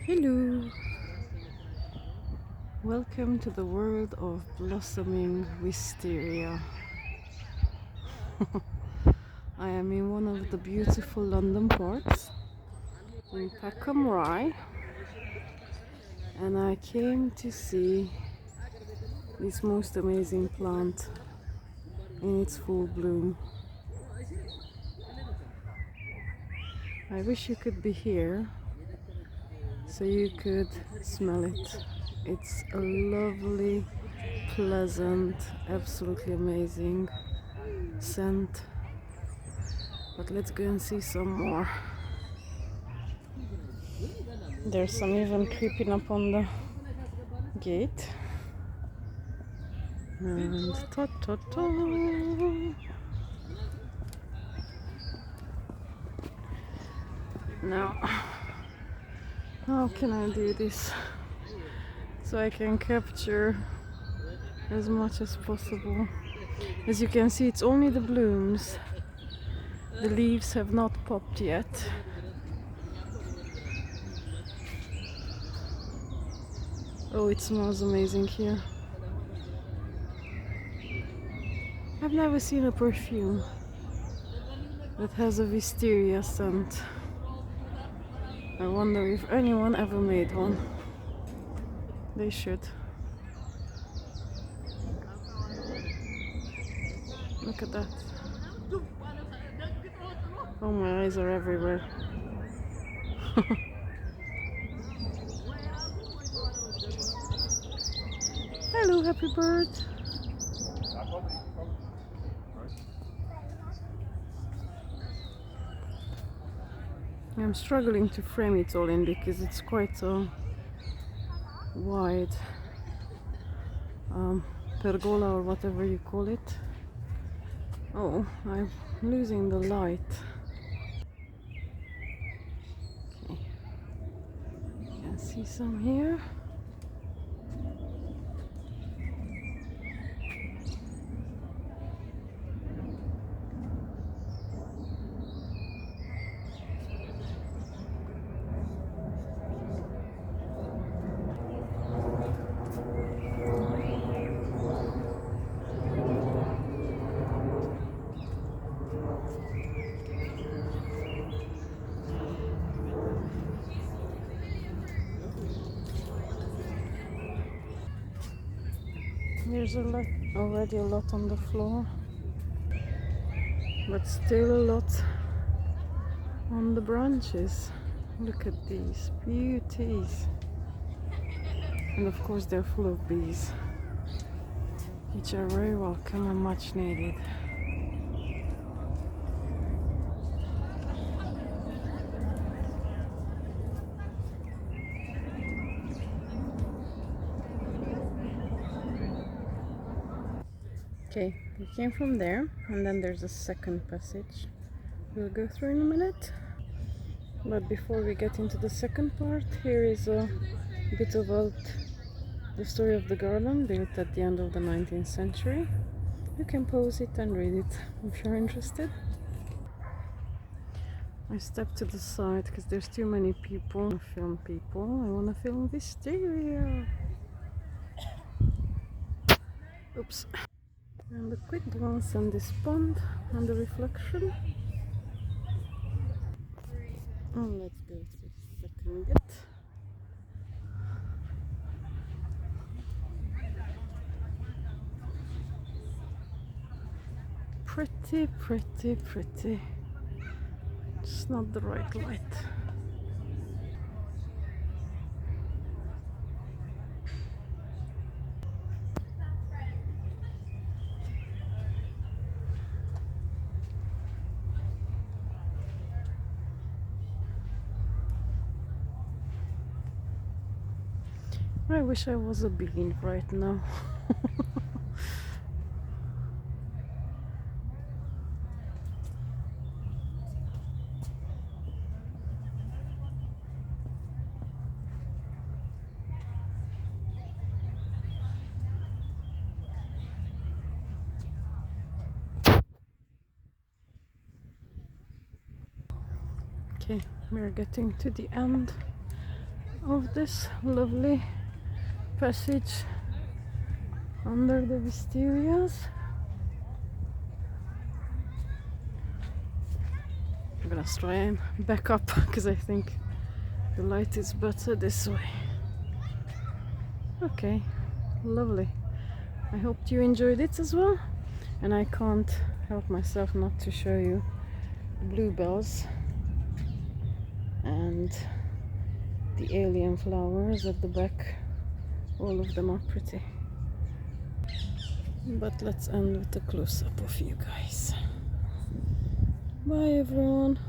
Hello! Welcome to the world of blossoming wisteria. I am in one of the beautiful London parks in Peckham, and I came to see this most amazing plant in its full bloom. I wish you could be here so you could smell it. It's a lovely, pleasant, absolutely amazing scent. But let's go and see some more. There's some even creeping up on the gate. And ta-ta-ta! Now, how can I do this so I can capture as much as possible? As you can see, it's only the blooms. The leaves have not popped yet. Oh, it smells amazing here. I've never seen a perfume that has a wisteria scent. I wonder if anyone ever made one. They should. Look at that. Oh, my eyes are everywhere. Hello, happy bird. I'm struggling to frame it all in because it's quite a wide pergola or whatever you call it. Oh, I'm losing the light. Okay, you can see some here. There's already a lot on the floor, but still a lot on the branches. Look at these beauties. And of course they're full of bees, which are very welcome and much needed. Okay, we came from there, and then there's a second passage we'll go through in a minute. But before we get into the second part, here is a bit about the story of the garden, built at the end of the 19th century. You can pause it and read it if you're interested. I stepped to the side because there's too many people. I film people. I want to film wisteria. Oops. And a quick glance on this pond and the reflection. And let's go to the second bit. Pretty, pretty, pretty. It's not the right light. I wish I was a bean right now. Okay, we're getting to the end of this lovely passage under the wisterias. I'm gonna try and back up because I think the light is better this way. Okay, lovely. I hope you enjoyed it as well, and I can't help myself not to show you bluebells and the alien flowers at the back. All of them are pretty. But let's end with a close-up of you guys. Bye everyone.